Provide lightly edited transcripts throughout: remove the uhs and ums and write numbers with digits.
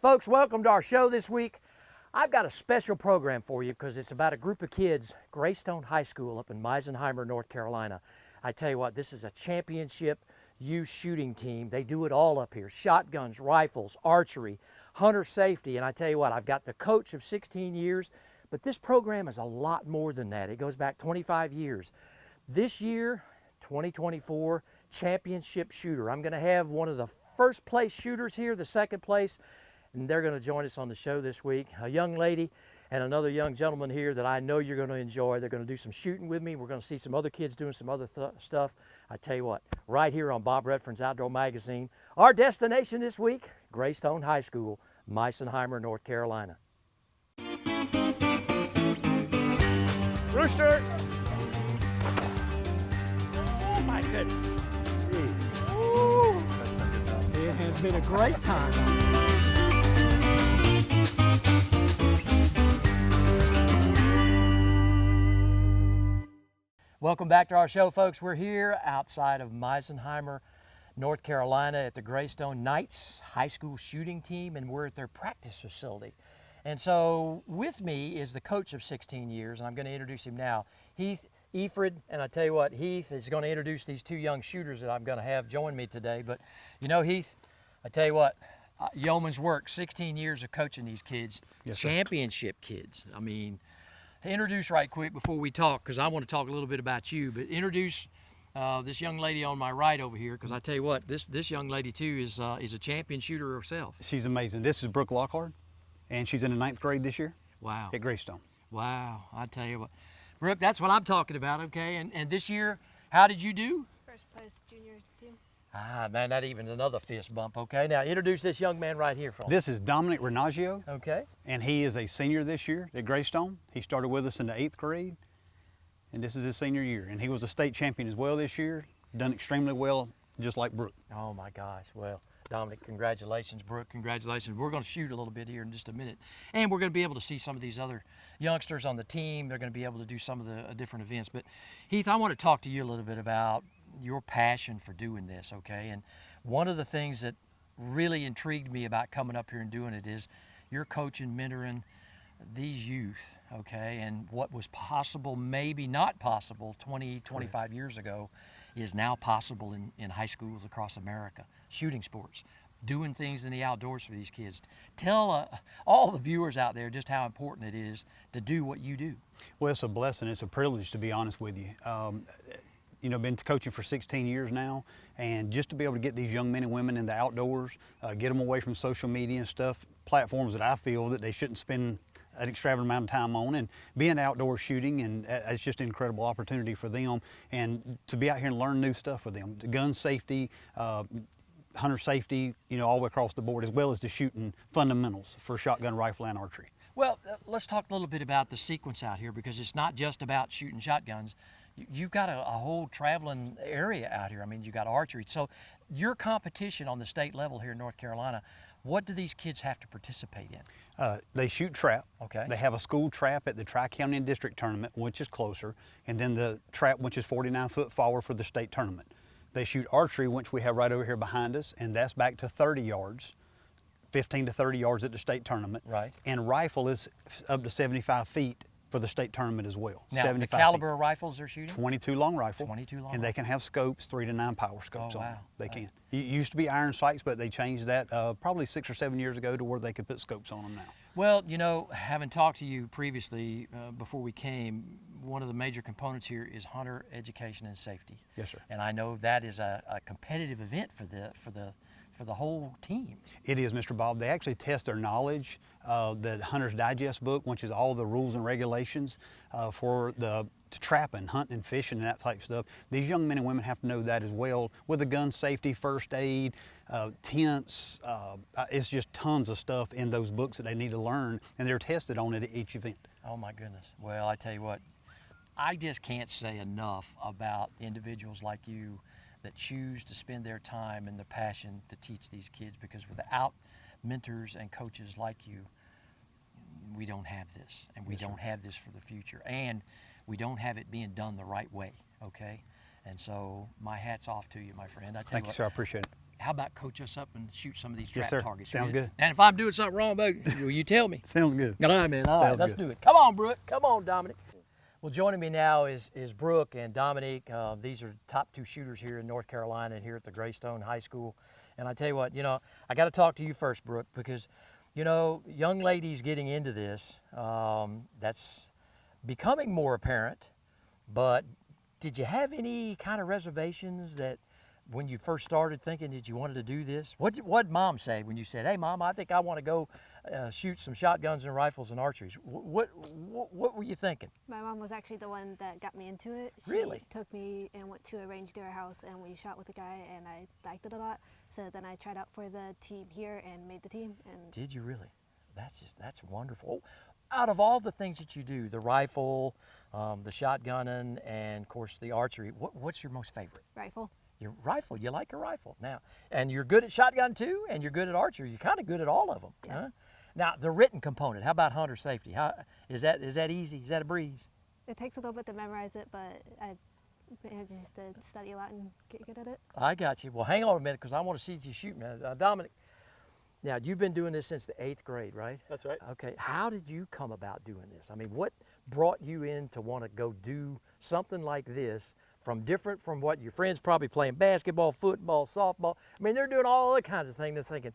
Folks, welcome to our show this week. I've got a special program for you because it's about a group of kids, Greystone High School up in Meisenheimer, North Carolina. I tell you what, this is a championship youth shooting team. They do it all up here: shotguns, rifles, archery, hunter safety. And I tell you what, I've got the coach of 16 years, but this program is a lot more than that. It goes back 25 years. This year, 2024, championship shooter. I'm going to have one of the first place shooters here, the second place, and they're going to join us on the show this week. A young lady and another young gentleman here that I know you're going to enjoy. They're going to do some shooting with me. We're going to see some other kids doing some other stuff. I tell you what, right here on Bob Redfern's Outdoor Magazine. Our destination this week, Greystone High School, Meisenheimer, North Carolina. Rooster! Oh my goodness. Ooh. It has been a great time. Welcome back to our show, folks. We're here outside of Meisenheimer, North Carolina at the Greystone Knights High School shooting team, and we're at their practice facility. And so with me is the coach of 16 years, and I'm going to introduce him now, Heath Efred. And I tell you what, Heath is going to introduce these two young shooters that I'm going to have join me today. But you know, Heath, I tell you what, yeoman's work, 16 years of coaching these kids, yes, championship kids. I mean, introduce right quick before we talk, because I want to talk a little bit about you, but introduce this young lady on my right over here, because I tell you what, this young lady too is a champion shooter herself. She's amazing. This is Brooke Lockhart, and she's in the 9th grade this year. Wow. At Greystone. Wow, I tell you what. Brooke, that's what I'm talking about, okay? And this year, how did you do? First place junior team. Ah, man, that even another fist bump, okay? Now introduce this young man right here for me. This is Dominic Renaggio. Okay. And he is a senior this year at Greystone. He started with us in the 8th grade, and this is his senior year. And he was a state champion as well this year, done extremely well, just like Brooke. Oh my gosh, well, Dominic, congratulations. Brooke, congratulations. We're going to shoot a little bit here in just a minute, and we're going to be able to see some of these other youngsters on the team. They're going to be able to do some of the different events. But Heath, I want to talk to you a little bit about your passion for doing this, okay? And one of the things that really intrigued me about coming up here and doing it is you're coaching, mentoring these youth, okay? And what was possible, maybe not possible 20, 25 years ago is now possible in high schools across America. Shooting sports, doing things in the outdoors for these kids. Tell all the viewers out there just how important it is to do what you do. Well, it's a blessing. It's a privilege, to be honest with you. You know, been coaching for 16 years now, and just to be able to get these young men and women in the outdoors, get them away from social media and stuff, platforms that I feel that they shouldn't spend an extravagant amount of time on, and being outdoor shooting, and it's just an incredible opportunity for them, and to be out here and learn new stuff with them. The gun safety, hunter safety, you know, all the way across the board, as well as the shooting fundamentals for shotgun, rifle, and archery. Well, let's talk a little bit about the sequence out here, because it's not just about shooting shotguns. You've got a whole traveling area out here. I mean, you got archery. So your competition on the state level here in North Carolina, what do these kids have to participate in? They shoot trap. Okay. They have a school trap at the Tri-County and District Tournament, which is closer, and then the trap, which is 49-foot forward for the state tournament. They shoot archery, which we have right over here behind us, and that's back to 30 yards, 15 to 30 yards at the state tournament. Right. And rifle is up to 75 feet for the state tournament as well. Now, the caliber of rifles they're shooting? 22 long rifle. 22 long. And they can have scopes, 3 to 9 power scopes on them. Wow. They can. It used to be iron sights, but they changed that probably 6 or 7 years ago to where they could put scopes on them now. Well, you know, having talked to you previously before we came, one of the major components here is hunter education and safety. Yes, sir. And I know that is a competitive event for the whole team. It is, Mr. Bob. They actually test their knowledge. The Hunter's Digest book, which is all the rules and regulations for to trapping, hunting, and fishing, and that type of stuff. These young men and women have to know that as well, with the gun safety, first aid, tents. It's just tons of stuff in those books that they need to learn, and they're tested on it at each event. Oh my goodness. Well, I tell you what, I just can't say enough about individuals like you that choose to spend their time and the passion to teach these kids, because without mentors and coaches like you, we don't have this, and we don't have this for the future, and we don't have it being done the right way, okay? And so my hat's off to you, my friend. Thank you, sir. I appreciate it. how about coach us up and shoot some of these Yes, trap sir. targets? Sounds good. And if I'm doing something wrong, will you tell me? Sounds good. All right, man. All right, Sounds let's good. do it. Come on, Brooke. Come on, Dominic. Well, joining me now is Brooke and Dominic. These are top 2 shooters here in North Carolina and here at the Greystone High School. And I tell you what, I got to talk to you first, Brooke, because, young ladies getting into this, that's becoming more apparent. But did you have any kind of reservations that when you first started thinking that you wanted to do this? What did Mom say when you said, "Hey, Mom, I think I want to go shoot some shotguns and rifles and archery"? What were you thinking? My mom was actually the one that got me into it. She Really? took me and went to a range near our house, and we shot with a guy, and I liked it a lot. So then I tried out for the team here and made the team. And Did you really? That's wonderful. Out of all the things that you do, the rifle, the shotgunning, and of course the archery, what's your most favorite? rifle. Your rifle. You like a rifle now, and you're good at shotgun too, and you're good at archery. You're kind of good at all of them. Yeah. Huh? Now the written component. How about hunter safety? How is that easy? Is that a breeze? It takes a little bit to memorize it, but I just study a lot and get good at it. I got you. Well, hang on a minute because I want to see you shoot, man. Dominic. Now you've been doing this since the 8th grade, right? That's right. Okay. How did you come about doing this? I mean, what brought you in to want to go do something like this? Different from what your friends probably playing basketball, football, softball. I mean, they're doing all other kinds of things. They're thinking,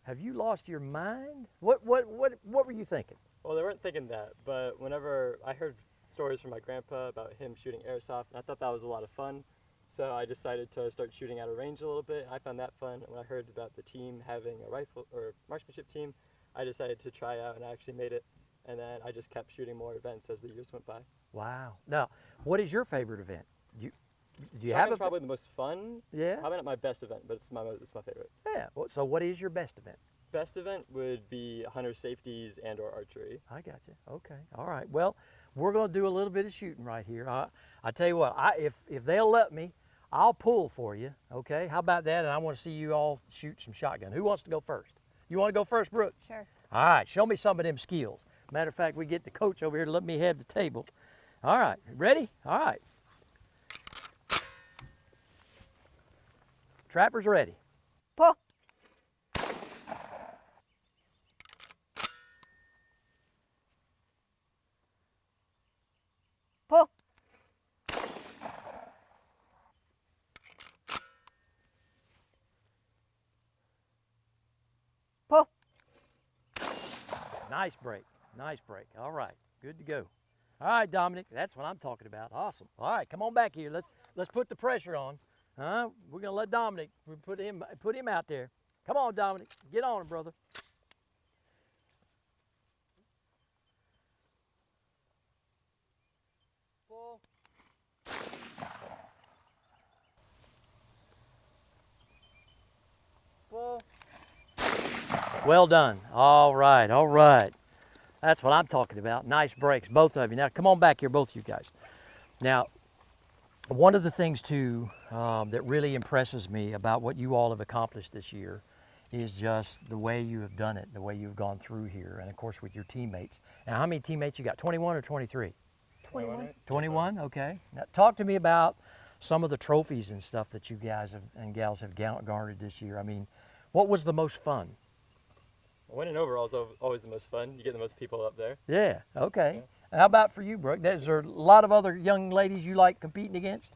have you lost your mind? What were you thinking? Well, they weren't thinking that, but whenever I heard stories from my grandpa about him shooting airsoft, and I thought that was a lot of fun. So I decided to start shooting at a range a little bit. I found that fun. And when I heard about the team having a rifle or marksmanship team, I decided to try out, and I actually made it. And then I just kept shooting more events as the years went by. Wow. Now, what is your favorite event? Do you have Shotgun's probably the most fun. Yeah. Probably not my best event, but it's my favorite. Yeah. So what is your best event? Best event would be hunter safeties and/or archery. I got you. Okay. All right. Well, we're going to do a little bit of shooting right here. I tell you what, if they'll let me, I'll pull for you. Okay. How about that? And I want to see you all shoot some shotgun. Who wants to go first? You want to go first, Brooke? Sure. All right. Show me some of them skills. Matter of fact, we get the coach over here to let me have the table. All right. Ready? All right. Trappers ready. Pull. Pull. Pull. Nice break. Nice break. All right. Good to go. All right, Dominic. That's what I'm talking about. Awesome. All right. Come on back here. Let's put the pressure on. We're gonna let Dominic put him out there. Come on, Dominic, get on it, brother. Pull. Pull. Well done. All right, all right. That's what I'm talking about. Nice breaks, both of you. Now come on back here, both of you guys. Now, one of the things too that really impresses me about what you all have accomplished this year is just the way you have done it, the way you've gone through here, and of course with your teammates. Now, how many teammates you got? 21 or 23? 21. 21, okay. Now, talk to me about some of the trophies and stuff that you guys and gals have garnered this year. I mean, what was the most fun? Winning overall is always the most fun. You get the most people up there. Yeah, okay. How about for you, Brooke? Is there a lot of other young ladies you like competing against?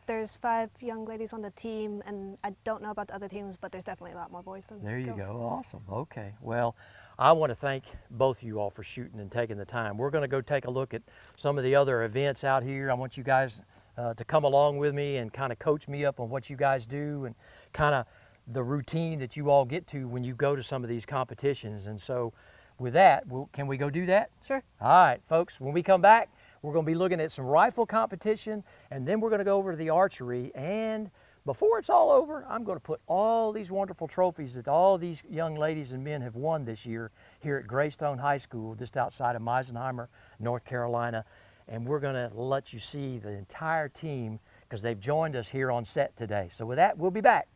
There's 5 young ladies on the team, and I don't know about the other teams, but there's definitely a lot more boys than There you girls. go. Awesome. Okay. Well, I want to thank both of you all for shooting and taking the time. We're going to go take a look at some of the other events out here. I want you guys to come along with me and kind of coach me up on what you guys do and kind of the routine that you all get to when you go to some of these competitions. And so with that, can we go do that? Sure. All right, folks, when we come back, we're going to be looking at some rifle competition, and then we're going to go over to the archery. And before it's all over, I'm going to put all these wonderful trophies that all these young ladies and men have won this year here at Greystone High School, just outside of Meisenheimer, North Carolina. And we're going to let you see the entire team because they've joined us here on set today. So with that, we'll be back.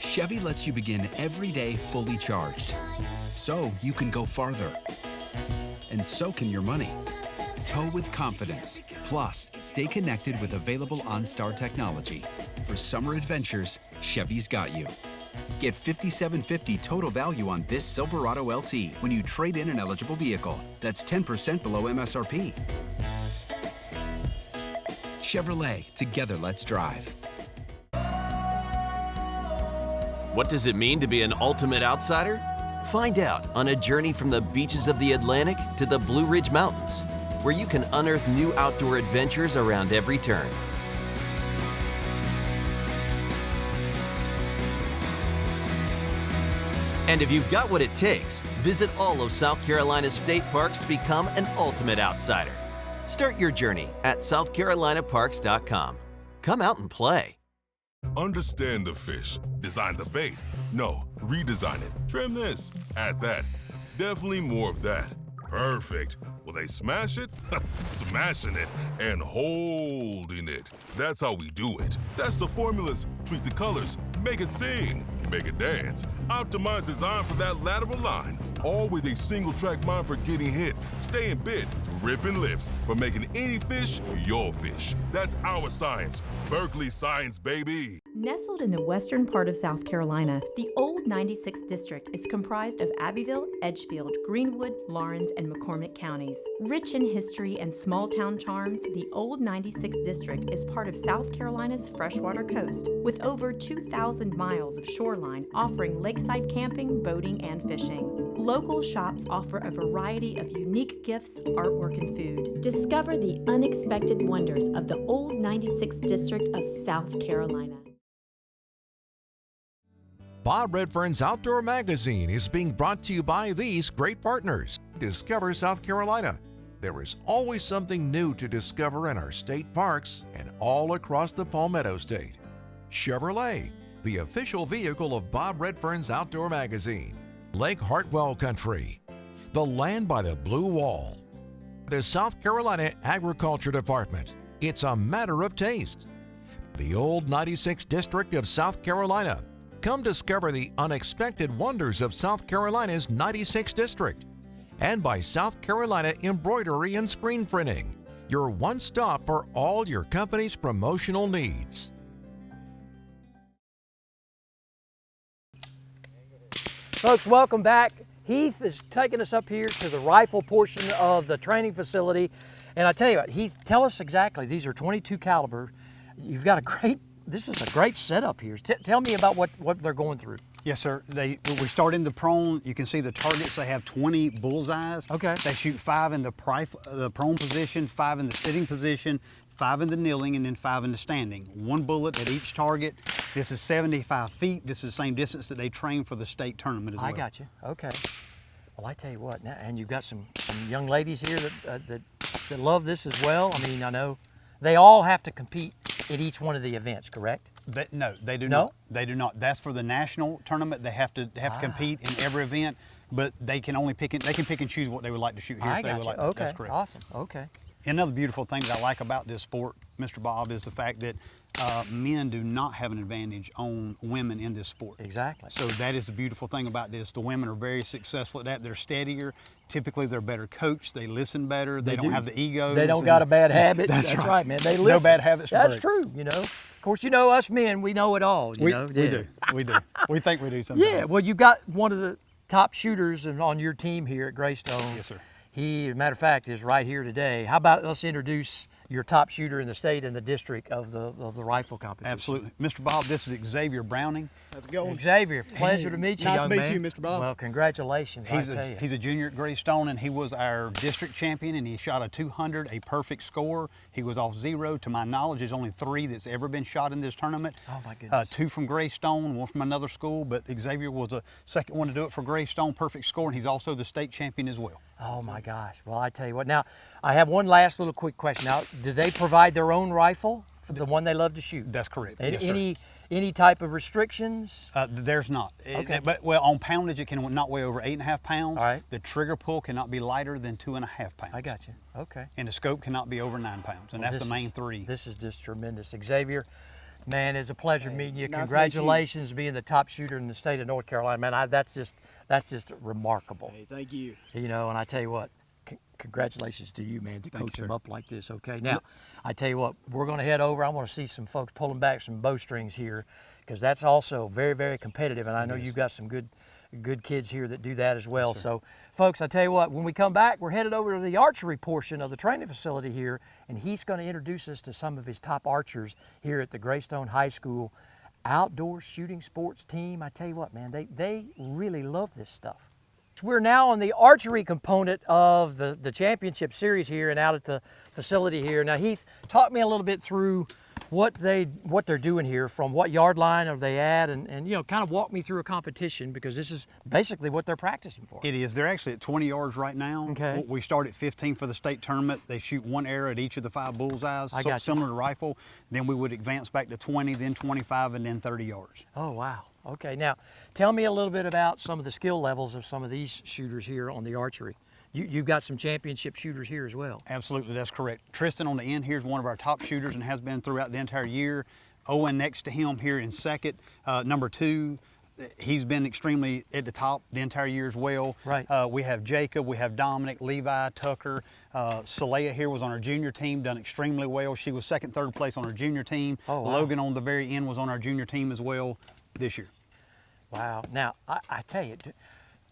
Chevy lets you begin every day fully charged, so you can go farther. And so can your money. Tow with confidence. Plus, stay connected with available OnStar technology. For summer adventures, Chevy's got you. Get $5,750 total value on this Silverado LT when you trade in an eligible vehicle. That's 10% below MSRP. Chevrolet, together let's drive. What does it mean to be an ultimate outsider? Find out on a journey from the beaches of the Atlantic to the Blue Ridge Mountains, where you can unearth new outdoor adventures around every turn. And if you've got what it takes, visit all of South Carolina's state parks to become an ultimate outsider. Start your journey at southcarolinaparks.com. Come out and play. Understand the fish. Design the bait. No, redesign it. Trim this. Add that. Definitely more of that. Perfect. Will they smash it? Smashing it and holding it. That's how we do it. That's the formulas. Tweak the colors. Make it sing. Make it dance. Optimize design for that lateral line. All with a single track mind for getting hit, staying bit, ripping lips, for making any fish your fish. That's our science. Berkeley science, baby. Nestled in the western part of South Carolina, the Old 96th District is comprised of Abbeville, Edgefield, Greenwood, Lawrence, and McCormick counties. Rich in history and small-town charms, the Old 96th District is part of South Carolina's freshwater coast, with over 2,000 miles of shoreline offering lakeside camping, boating, and fishing. Local shops offer a variety of unique gifts, artwork, and food. Discover the unexpected wonders of the Old 96th District of South Carolina. Bob Redfern's Outdoor Magazine is being brought to you by these great partners. Discover South Carolina. There is always something new to discover in our state parks and all across the Palmetto State. Chevrolet, the official vehicle of Bob Redfern's Outdoor Magazine. Lake Hartwell Country, the land by the blue wall. The South Carolina Agriculture Department. It's a matter of taste. The Old 96th District of South Carolina. Come discover the unexpected wonders of South Carolina's 96th District. And by South Carolina Embroidery and Screen Printing, your one stop for all your company's promotional needs. Folks, welcome back. Heath is taking us up here to the rifle portion of the training facility. And I tell you what, Heath, tell us exactly, these are 22 caliber. You've got this is a great setup here. Tell me about what they're going through. Yes, sir. We start in the prone. You can see the targets. They have 20 bullseyes. Okay. They shoot 5 in the prone position, 5 in the sitting position, 5 in the kneeling, and then 5 in the standing. 1 bullet at each target. This is 75 feet. This is the same distance that they train for the state tournament as well. I got you. Okay. Well, I tell you what, now, and you've got some young ladies here that love this as well. I mean, I know they all have to compete at each one of the events, correct? No, they do not. They do not. That's for the national tournament. They have to compete in every event, but they can only pick and choose what they would like to shoot here. I got you. Okay. That's correct. Awesome. Okay. Another beautiful thing that I like about this sport, Mr. Bob, is the fact that men do not have an advantage on women in this sport. Exactly. So that is the beautiful thing about this. The women are very successful at that. They're steadier. Typically, they're better coached. They listen better. They don't have the egos. They don't got a bad habit. That's right, man. They listen. No bad habits. That's true. You know. Of course, you know us men. We know it all. We do. We do. We think we do sometimes. Yeah. Well, you got one of the top shooters on your team here at Greystone. Yes, sir. He, as a matter of fact, is right here today. How about let's introduce your top shooter in the state and the district of the rifle competition. Absolutely. Mr. Bob, this is Xavier Browning. How's it going? Xavier, pleasure to meet you, young man. Nice to meet you, Mr. Bob. Well, congratulations, He's a junior at Greystone, and he was our district champion, and he shot a 200, a perfect score. He was off 0. To my knowledge, there's only 3 that's ever been shot in this tournament. Oh, my goodness. 2 from Greystone, 1 from another school, but Xavier was the second one to do it for Greystone, perfect score, and he's also the state champion as well. Oh my gosh. Well, I tell you what, now I have one last little quick question. Now, do they provide their own rifle for the one they love to shoot? That's correct. Yes, sir. Any type of restrictions? There's not. Okay. But on poundage, it can not weigh over 8.5 pounds. All right. The trigger pull cannot be lighter than 2.5 pounds. I got you. Okay. And the scope cannot be over 9 pounds. And Well, that's the main 3. This is just tremendous. Xavier, man, it's a pleasure meeting you. Nice to meet you. Congratulations being the top shooter in the state of North Carolina. Man, that's just remarkable. Hey, thank you. You know, and I tell you what, congratulations to you, man, to Thank coach you, him sir. up like this. Okay, now I tell you what, we're going to head over. I want to see some folks pulling back some bowstrings here, because that's also very, very competitive, and I know you've got some good kids here that do that as well. Yes, so, folks, I tell you what, when we come back, we're headed over to the archery portion of the training facility here, and he's going to introduce us to some of his top archers here at the Greystone High School outdoor shooting sports team. I tell you what, man, they really love this stuff. We're now on the archery component of the championship series here and out at the facility here. Now, Heath, talk me a little bit through what they're doing here, from what yard line are they at, and you know, kind of walk me through a competition, because this is basically what they're practicing for. It is. They're actually at 20 yards right now. Okay. We start at 15 for the state tournament. They shoot one arrow at each of the 5 bullseyes, I got you. similar to rifle. Then we would advance back to 20, then 25, and then 30 yards. Oh, wow. Okay, now tell me a little bit about some of the skill levels of some of these shooters here on the archery. You've got some championship shooters here as well. Absolutely, that's correct. Tristan on the end here is one of our top shooters and has been throughout the entire year. Owen next to him here in second. Number 2, he's been extremely at the top the entire year as well. Right. We have Jacob, we have Dominic, Levi, Tucker. Saleha here was on our junior team, done extremely well. She was second, third place on our junior team. Oh, wow. Logan on the very end was on our junior team as well this year. Wow. Now, I tell you,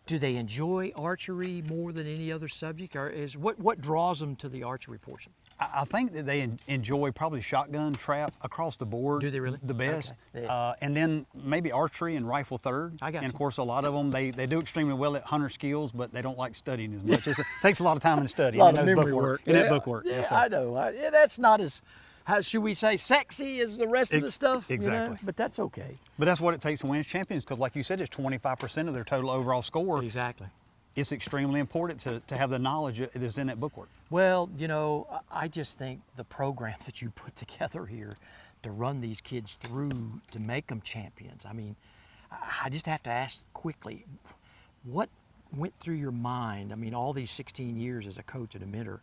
do they enjoy archery more than any other subject, or is what draws them to the archery portion? I think that they enjoy probably shotgun, trap across the board. Do they really? The best. Okay. Yeah. And then maybe archery and rifle third. I got And of you. course, a lot of them, they do extremely well at hunter skills, but they don't like studying as much. It takes a lot of time in studying. A lot and of those memory book work. And that Yeah, book work. Yeah, Yes, sir. I know. Yeah, that's not as, how should we say, sexy as the rest of the stuff. Exactly. You know? But that's okay. But that's what it takes to win champions, because like you said, it's 25% of their total overall score. Exactly. It's extremely important to have the knowledge that is in that bookwork. Well, you know, I just think the program that you put together here to run these kids through to make them champions. I mean, I just have to ask quickly, what went through your mind? I mean, all these 16 years as a coach and a mentor,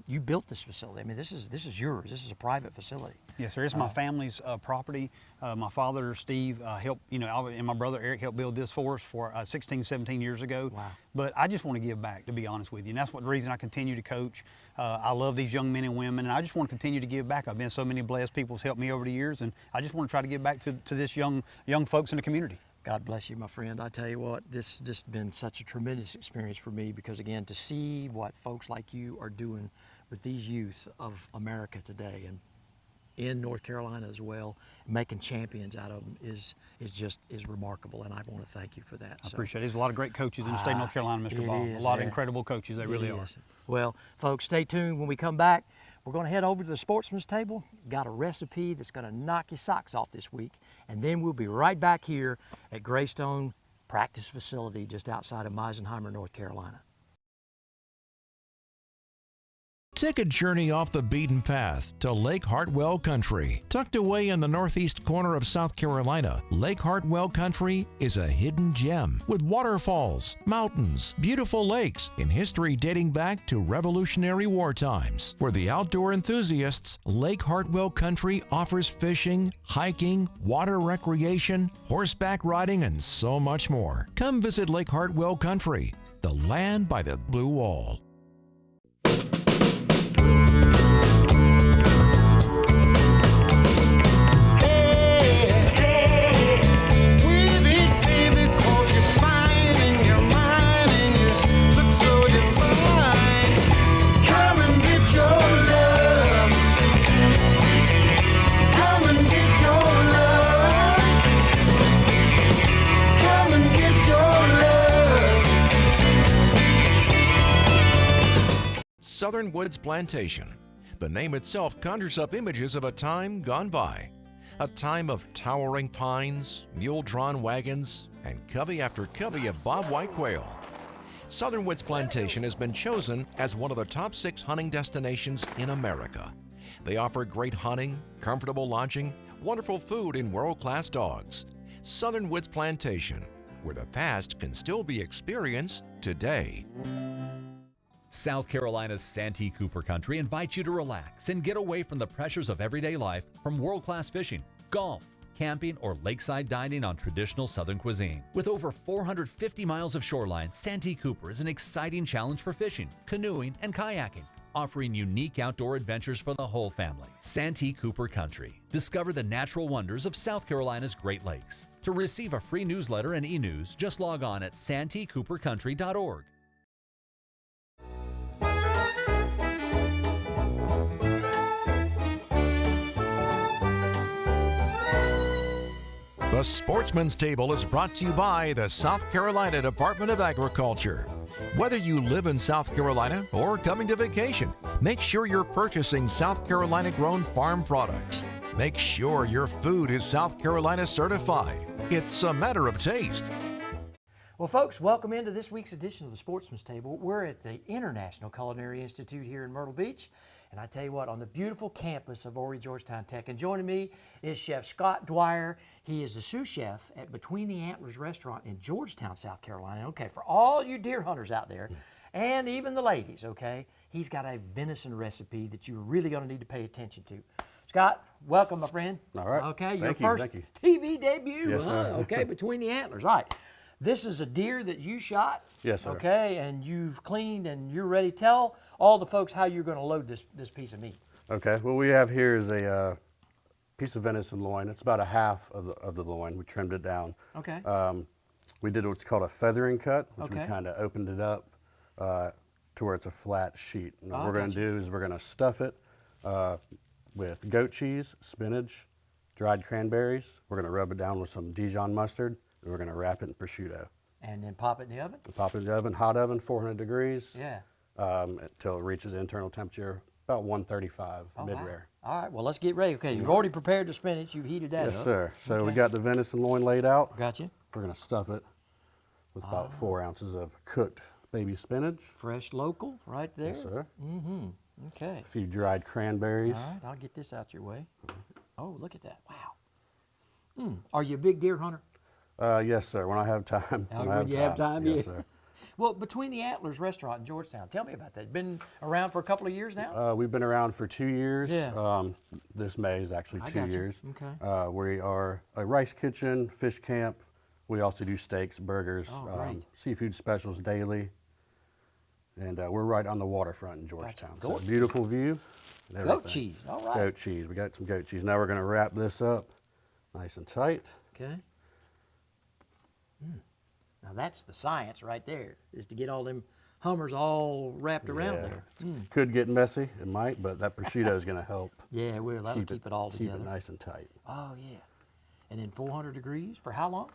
you built this facility. I mean, this is yours. This is a private facility. Yes, sir. It's my family's property. My father, Steve, helped, and my brother, Eric, helped build this for us for 16, 17 years ago. Wow. But I just want to give back, to be honest with you. And that's the reason I continue to coach. I love these young men and women, and I just want to continue to give back. I've been so many blessed. People's helped me over the years, and I just want to try to give back to this young folks in the community. God bless you, my friend. I tell you what, this has just been such a tremendous experience for me, because again, to see what folks like you are doing with these youth of America today, and in North Carolina as well, making champions out of them is remarkable, and I want to thank you for that. I appreciate it. There's a lot of great coaches in the state of North Carolina, Mr. Ball. A lot of incredible coaches, they really are. Well, folks, stay tuned. When we come back, we're going to head over to the sportsman's table. Got a recipe that's going to knock your socks off this week, and then we'll be right back here at Greystone Practice Facility just outside of Meisenheimer, North Carolina. Take a journey off the beaten path to Lake Hartwell Country. Tucked away in the northeast corner of South Carolina, Lake Hartwell Country is a hidden gem with waterfalls, mountains, beautiful lakes, and history dating back to Revolutionary War times. For the outdoor enthusiasts, Lake Hartwell Country offers fishing, hiking, water recreation, horseback riding, and so much more. Come visit Lake Hartwell Country, the land by the blue wall. Southern Woods Plantation. The name itself conjures up images of a time gone by. A time of towering pines, mule-drawn wagons, and covey after covey of bobwhite quail. Southern Woods Plantation has been chosen as one of the top 6 hunting destinations in America. They offer great hunting, comfortable lodging, wonderful food, and world-class dogs. Southern Woods Plantation, where the past can still be experienced today. South Carolina's Santee Cooper Country invites you to relax and get away from the pressures of everyday life from world-class fishing, golf, camping, or lakeside dining on traditional Southern cuisine. With over 450 miles of shoreline, Santee Cooper is an exciting challenge for fishing, canoeing, and kayaking, offering unique outdoor adventures for the whole family. Santee Cooper Country. Discover the natural wonders of South Carolina's Great Lakes. To receive a free newsletter and e-news, just log on at santeecoopercountry.org. The Sportsman's Table is brought to you by the South Carolina Department of Agriculture. Whether you live in South Carolina or coming to vacation, make sure you're purchasing South Carolina-grown farm products. Make sure your food is South Carolina certified. It's a matter of taste. Well, folks, welcome into this week's edition of the Sportsman's Table. We're at the International Culinary Institute here in Myrtle Beach. And I tell you what, on the beautiful campus of Horry Georgetown Tech. And joining me is Chef Scott Dwyer. He is the sous chef at Between the Antlers restaurant in Georgetown, South Carolina. Okay, for all you deer hunters out there, and even the ladies, okay, he's got a venison recipe that you're really going to need to pay attention to. Scott, welcome, my friend. All right. Okay, your Thank you, first thank you. TV debut. Yes, sir. Okay, Between the Antlers. All right. This is a deer that you shot. Yes, sir. Okay, and you've cleaned and you're ready. Tell all the folks how you're going to load this piece of meat. Okay, what we have here is a piece of venison loin. It's about a half of the loin. We trimmed it down. Okay. We did what's called a feathering cut, which Okay. we kind of opened it up to where it's a flat sheet. And what Oh, we're going to gotcha. do is we're going to stuff it with goat cheese, spinach, dried cranberries. We're going to rub it down with some Dijon mustard, and we're going to wrap it in prosciutto. And then pop it in the oven? Pop it in the oven, hot oven, 400 degrees. Yeah. Until it reaches internal temperature, about 135, Oh, mid-rare. Wow. All right, well, let's get ready. Okay, you've already prepared the spinach. You've heated that up. Yes, sir. So we Okay. got the venison loin laid out. Gotcha. We're going to stuff it with about 4 ounces of cooked baby spinach. Fresh local right there. Yes, sir. Mm-hmm. Okay. A few dried cranberries. All right, I'll get this out your way. Oh, look at that. Wow. Are you a big deer hunter? Yes, sir. When I have time. Oh, when you have time, Yes, yeah. sir. Well, Between the Antlers restaurant in Georgetown, tell me about that. Been around for a couple of years now? We've been around for 2 years. Yeah. This May is actually I 2 got you. years. Okay. We are a rice kitchen, fish camp. We also do steaks, burgers, Oh, great. seafood specials daily. And we're right on the waterfront in Georgetown. So Goat- beautiful view. and Goat everything. cheese. All right. Goat cheese. We got some goat cheese. Now we're going to wrap this up nice and tight. Okay. Now that's the science right there, is to get all them Hummers all wrapped around Yeah. there. Could get messy, it might, but that prosciutto is going to help Yeah, it will. That'll keep it all keep together. it nice and tight. Oh, yeah. And then 400 degrees for how long?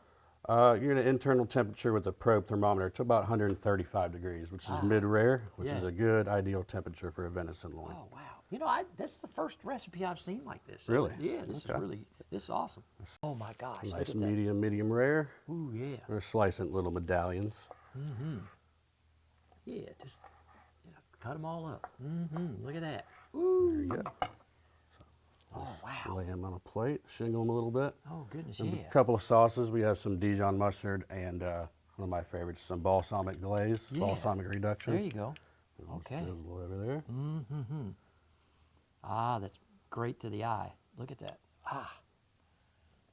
You're at an internal temperature with a probe thermometer to about 135 degrees, which is mid-rare, which is Yeah. a good ideal temperature for a venison loin. Oh, wow. You know, that's the first recipe I've seen like this. Really? Yeah, this Okay. this is awesome. Oh, my gosh. Look Nice at that. medium rare. Ooh, yeah. We're slicing little medallions. Yeah, just cut them all up. Look at that. Ooh. There you go. Oh, wow. Lay them on a plate, shingle them a little bit. Oh, goodness, And yeah. a couple of sauces. We have some Dijon mustard and one of my favorites, some balsamic glaze, Yeah. balsamic reduction. There you go. Just Okay. drizzle over there. Ah, that's great to the eye. Look at that. Ah.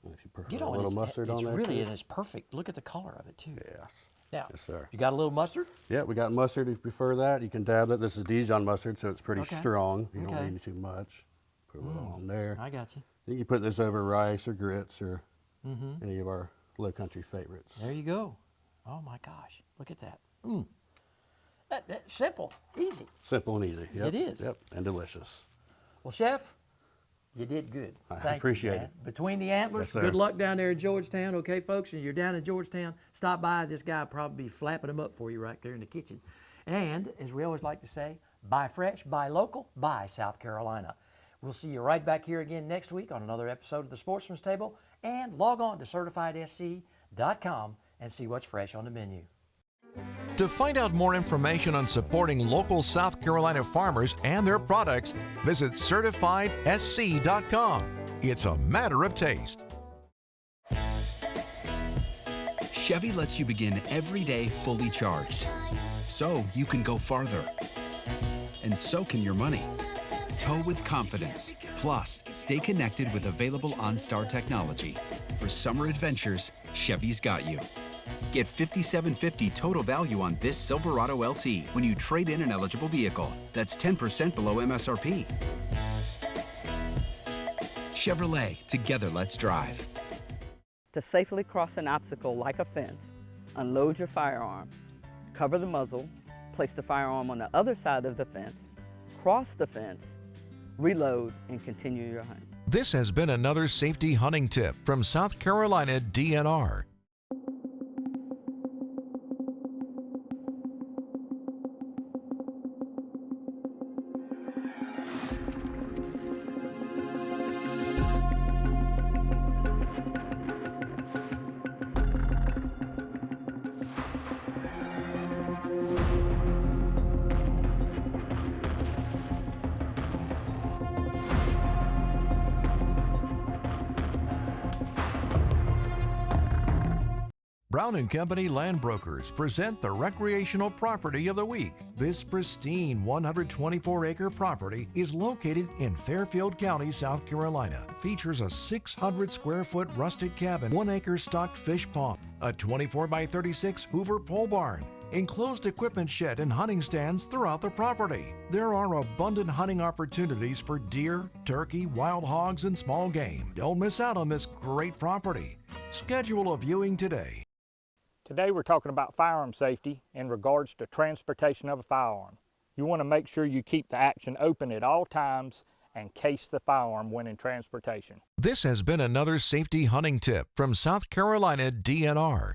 And if you prefer You know, a and little it's, mustard it's on there really, too. and it's perfect. Look at the color of it, too. Yes. Now, Yes, sir. you got a little mustard? Yeah, we got mustard. If you prefer that, you can dab it. This is Dijon mustard, so it's pretty Okay. strong. You Okay. don't need too much. Put a little on there. I got you. You can put this over rice or grits or any of our low country favorites. There you go. Oh, my gosh. Look at that. That's simple, easy. Simple and easy. Yep. It is. Yep, and delicious. Well, Chef, you did good. I Thank appreciate you, man. it. Between the Antlers, Yes, sir. good luck down there in Georgetown, okay, folks? And you're down in Georgetown, stop by. This guy will probably be flapping them up for you right there in the kitchen. And, as we always like to say, buy fresh, buy local, buy South Carolina. We'll see you right back here again next week on another episode of the Sportsman's Table. And log on to CertifiedSC.com and see what's fresh on the menu. To find out more information on supporting local South Carolina farmers and their products, visit CertifiedSC.com. It's a matter of taste. Chevy lets you begin every day fully charged, so you can go farther. And so can your money. Tow with confidence. Plus, stay connected with available OnStar technology. For summer adventures, Chevy's got you. Get $5,750 total value on this Silverado LT when you trade in an eligible vehicle. That's 10% below MSRP. Chevrolet, together let's drive. To safely cross an obstacle like a fence, unload your firearm, cover the muzzle, place the firearm on the other side of the fence, cross the fence, reload, and continue your hunt. This has been another safety hunting tip from South Carolina DNR. Brown & Company Land Brokers present the recreational property of the week. This pristine 124-acre property is located in Fairfield County, South Carolina. Features a 600-square-foot rustic cabin, 1-acre stocked fish pond, a 24-by-36 Hoover pole barn, enclosed equipment shed and hunting stands throughout the property. There are abundant hunting opportunities for deer, turkey, wild hogs, and small game. Don't miss out on this great property. Schedule a viewing today. Today we're talking about firearm safety in regards to transportation of a firearm. You want to make sure you keep the action open at all times and case the firearm when in transportation. This has been another safety hunting tip from South Carolina DNR.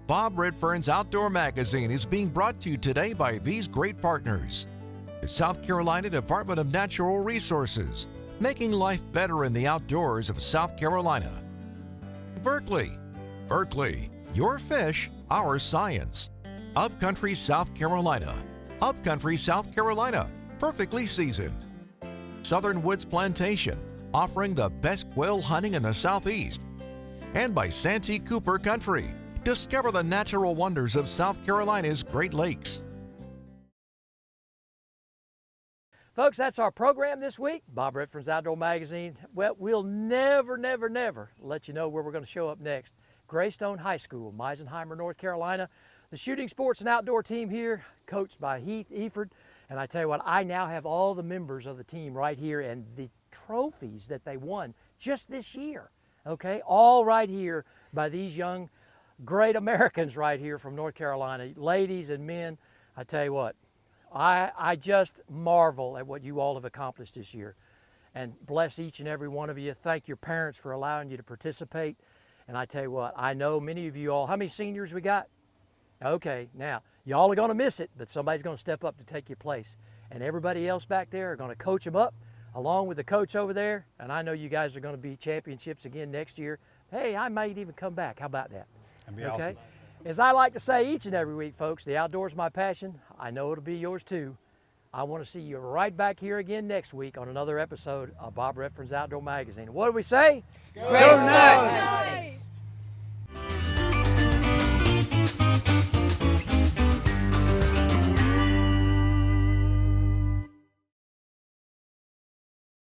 Bob Redfern's Outdoor Magazine is being brought to you today by these great partners. The South Carolina Department of Natural Resources, making life better in the outdoors of South Carolina. Berkeley, your fish, our science. Upcountry South Carolina, perfectly seasoned. Southern Woods Plantation, offering the best quail hunting in the Southeast. And by Santee Cooper Country, discover the natural wonders of South Carolina's Great Lakes. Folks, that's our program this week. Bob Redfern's Outdoor Magazine. Well, we'll never let you know where we're going to show up next. Greystone High School, Meisenheimer, North Carolina. The shooting, sports, and outdoor team here, coached by Heath Eford. And I tell you what, I now have all the members of the team right here and the trophies that they won just this year, okay? All right here by these young, great Americans right here from North Carolina, ladies and men. I tell you what, I just marvel at what you all have accomplished this year. And bless each and every one of you. Thank your parents for allowing you to participate. And I tell you what, I know many of you all, how many seniors we got? Okay, now, y'all are going to miss it, but somebody's going to step up to take your place. And everybody else back there are going to coach them up along with the coach over there. And I know you guys are going to be championships again next year. Hey, I might even come back. How about that? That'd be awesome. As I like to say each and every week, folks, the outdoors is my passion. I know it'll be yours too. I want to see you right back here again next week on another episode of Bob Redfern's Outdoor Magazine. What do we say? Go nuts!